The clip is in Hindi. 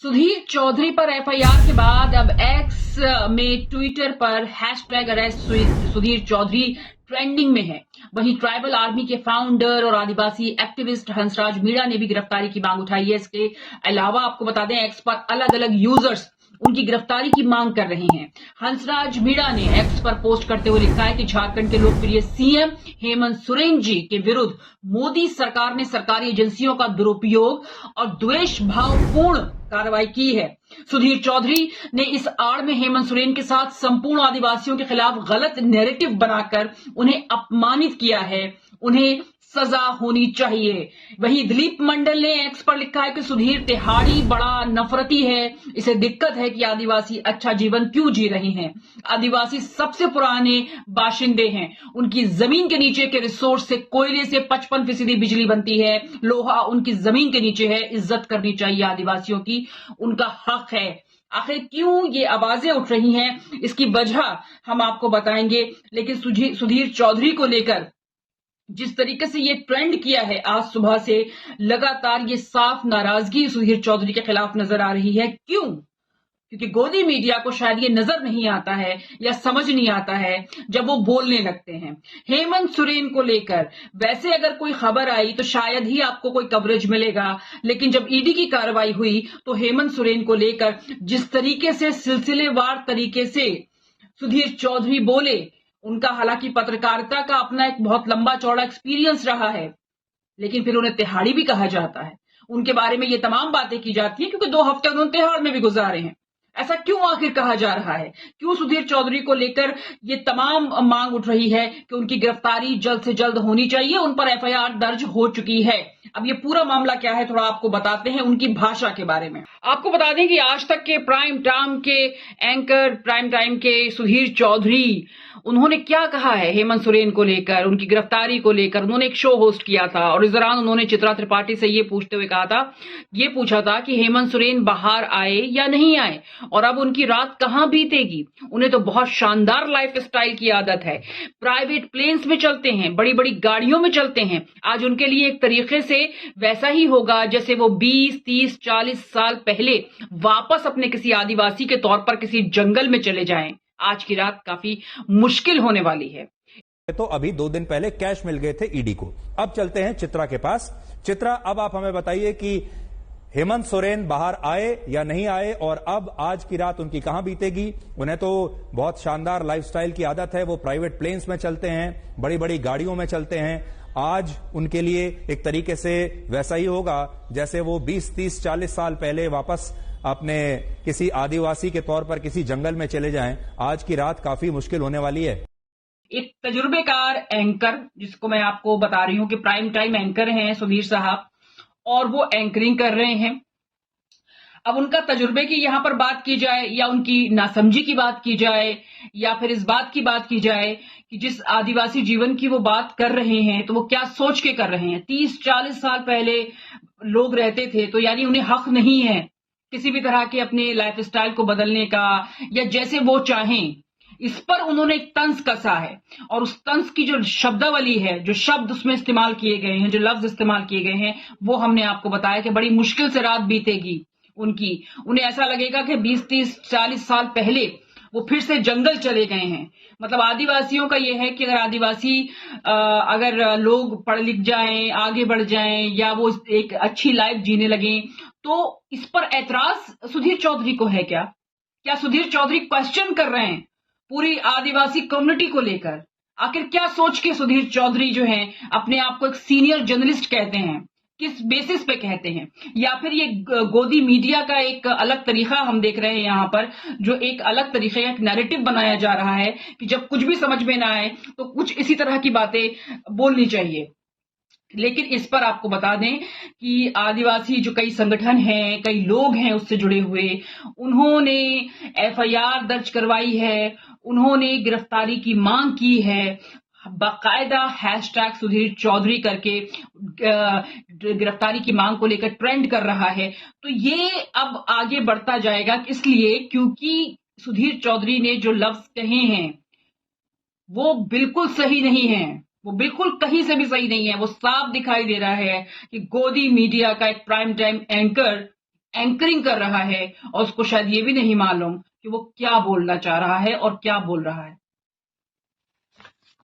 सुधीर चौधरी पर एफआईआर के बाद अब एक्स में ट्विटर पर hashtag arrest Sudhir Chaudhary trending में है। वहीं ट्राइबल आर्मी के फाउंडर और आदिवासी एक्टिविस्ट हंसराज मीणा ने भी गिरफ्तारी की मांग उठाई है। इसके अलावा आपको बता दें, एक्स पर अलग अलग यूजर्स उनकी गिरफ्तारी की मांग कर रहे हैं। हंसराज मीणा ने एक्स पर पोस्ट करते हुए लिखा है कि झारखंड के लोकप्रिय सीएम हेमंत सोरेन जी के विरुद्ध मोदी सरकार ने सरकारी एजेंसियों का दुरुपयोग और द्वेष भावपूर्ण कार्रवाई की है। सुधीर चौधरी ने इस आड़ में हेमंत सोरेन के साथ संपूर्ण आदिवासियों के खिलाफ गलत नैरेटिव बनाकर उन्हें अपमानित किया है। उन्हें सजा होनी चाहिए। वहीं दिलीप मंडल ने एक्स पर लिखा है कि सुधीर तिहाड़ी बड़ा नफरती है। इसे दिक्कत है कि आदिवासी अच्छा जीवन क्यों जी रहे हैं। आदिवासी सबसे पुराने बाशिंदे हैं। उनकी जमीन के नीचे के रिसोर्स से कोयले से 55% बिजली बनती है। लोहा उनकी जमीन के नीचे है। इज्जत करनी चाहिए आदिवासियों की, उनका हक है। आखिर क्यों ये आवाजें उठ रही हैं, इसकी वजह हम आपको बताएंगे। लेकिन सुधीर चौधरी को लेकर जिस तरीके से ये ट्रेंड किया है आज सुबह से, लगातार ये साफ नाराजगी सुधीर चौधरी के खिलाफ नजर आ रही है। क्यों? क्योंकि गोदी मीडिया को शायद ये नजर नहीं आता है या समझ नहीं आता है जब वो बोलने लगते हैं हेमंत सोरेन को लेकर। वैसे अगर कोई खबर आई तो शायद ही आपको कोई कवरेज मिलेगा, लेकिन जब ईडी की कार्रवाई हुई तो हेमंत सोरेन को लेकर जिस तरीके से सिलसिलेवार तरीके से सुधीर चौधरी बोले, उनका हालांकि पत्रकारिता का अपना एक बहुत लंबा चौड़ा एक्सपीरियंस रहा है, लेकिन फिर उन्हें तिहाड़ी भी कहा जाता है। उनके बारे में ये तमाम बातें की जाती हैं क्योंकि 2 हफ्ते उन्होंने तिहाड़ में भी गुजारे हैं। ऐसा क्यों आखिर कहा जा रहा है? क्यों सुधीर चौधरी को लेकर ये तमाम मांग उठ रही है कि उनकी गिरफ्तारी जल्द से जल्द होनी चाहिए? उन पर एफआईआर दर्ज हो चुकी है। अब ये पूरा मामला क्या है, थोड़ा आपको बताते हैं उनकी भाषा के बारे में। आपको बता दें कि आज तक के प्राइम टाइम के सुधीर चौधरी, उन्होंने क्या कहा है हेमंत सोरेन को लेकर, उनकी गिरफ्तारी को लेकर। उन्होंने एक शो होस्ट किया था और इस दौरान उन्होंने चित्रा त्रिपाठी से ये पूछते हुए पूछा था कि हेमंत सोरेन बाहर आए या नहीं आए और अब उनकी रात कहां बीतेगी। उन्हें तो बहुत शानदार लाइफ स्टाइल की आदत है, प्राइवेट प्लेन्स में चलते हैं, बड़ी बड़ी गाड़ियों में चलते हैं। आज उनके लिए एक तरीके से वैसा ही होगा जैसे वो 20, 30, 40 साल पहले वापस अपने किसी आदिवासी के तौर पर किसी जंगल में चले जाएं। आज की रात काफी मुश्किल होने वाली है। तो अभी 2 दिन पहले कैश मिल गए थे ईडी को। अब चलते हैं चित्रा के पास। चित्रा, अब आप हमें बताइए कि हेमंत सोरेन बाहर आए या नहीं आए और अब आज की रात उनकी कहां बीतेगी। उन्हें तो बहुत शानदार लाइफस्टाइल की आदत है, वो प्राइवेट प्लेन्स में चलते हैं, बड़ी बड़ी गाड़ियों में चलते हैं। आज उनके लिए एक तरीके से वैसा ही होगा जैसे वो 20, 30, 40 साल पहले वापस अपने किसी आदिवासी के तौर पर किसी जंगल में चले जाएं। आज की रात काफी मुश्किल होने वाली है। एक तजुर्बेकार एंकर, जिसको मैं आपको बता रही हूं कि प्राइम टाइम एंकर हैं सुधीर साहब, और वो एंकरिंग कर रहे हैं। अब उनका तजुर्बे की यहां पर बात की जाए या उनकी नासमझी की बात की जाए या फिर इस बात की बात की जाए कि जिस आदिवासी जीवन की वो बात कर रहे हैं तो वो क्या सोच के कर रहे हैं। 30-40 साल पहले लोग रहते थे तो यानी उन्हें हक नहीं है किसी भी तरह के अपने लाइफस्टाइल को बदलने का या जैसे वो चाहें। इस पर उन्होंने एक तंज कसा है और उस तंज की जो शब्दावली है, जो शब्द उसमें इस्तेमाल किए गए हैं, जो लफ्ज इस्तेमाल किए गए हैं, वो हमने आपको बताया कि बड़ी मुश्किल से रात बीतेगी उनकी। उन्हें ऐसा लगेगा कि 20, 30, 40 साल पहले वो फिर से जंगल चले गए हैं। मतलब आदिवासियों का यह है कि अगर आदिवासी अगर लोग पढ़ लिख जाएं, आगे बढ़ जाएं या वो एक अच्छी लाइफ जीने लगे, तो इस पर ऐतराज सुधीर चौधरी को है क्या? क्या सुधीर चौधरी क्वेश्चन कर रहे हैं पूरी आदिवासी कम्युनिटी को लेकर? आखिर क्या सोच के सुधीर चौधरी जो हैं अपने आप को एक सीनियर जर्नलिस्ट कहते हैं? किस बेसिस पे कहते हैं? या फिर ये गोदी मीडिया का एक अलग तरीका हम देख रहे हैं यहाँ पर, जो एक अलग तरीके का एक नैरेटिव बनाया जा रहा है कि जब कुछ भी समझ में ना आए तो कुछ इसी तरह की बातें बोलनी चाहिए। लेकिन इस पर आपको बता दें कि आदिवासी जो कई संगठन हैं, कई लोग हैं उससे जुड़े हुए, उन्होंने एफआईआर दर्ज करवाई है, उन्होंने गिरफ्तारी की मांग की है, बाकायदा हैशटैग सुधीर चौधरी करके गिरफ्तारी की मांग को लेकर ट्रेंड कर रहा है। तो ये अब आगे बढ़ता जाएगा, इसलिए क्योंकि सुधीर चौधरी ने जो लफ्ज कहे हैं वो बिल्कुल सही नहीं है, वो बिल्कुल कहीं से भी सही नहीं है। वो साफ दिखाई दे रहा है कि गोदी मीडिया का एक प्राइम टाइम एंकर एंकरिंग कर रहा है और उसको शायद ये भी नहीं मालूम कि वो क्या बोलना चाह रहा है और क्या बोल रहा है।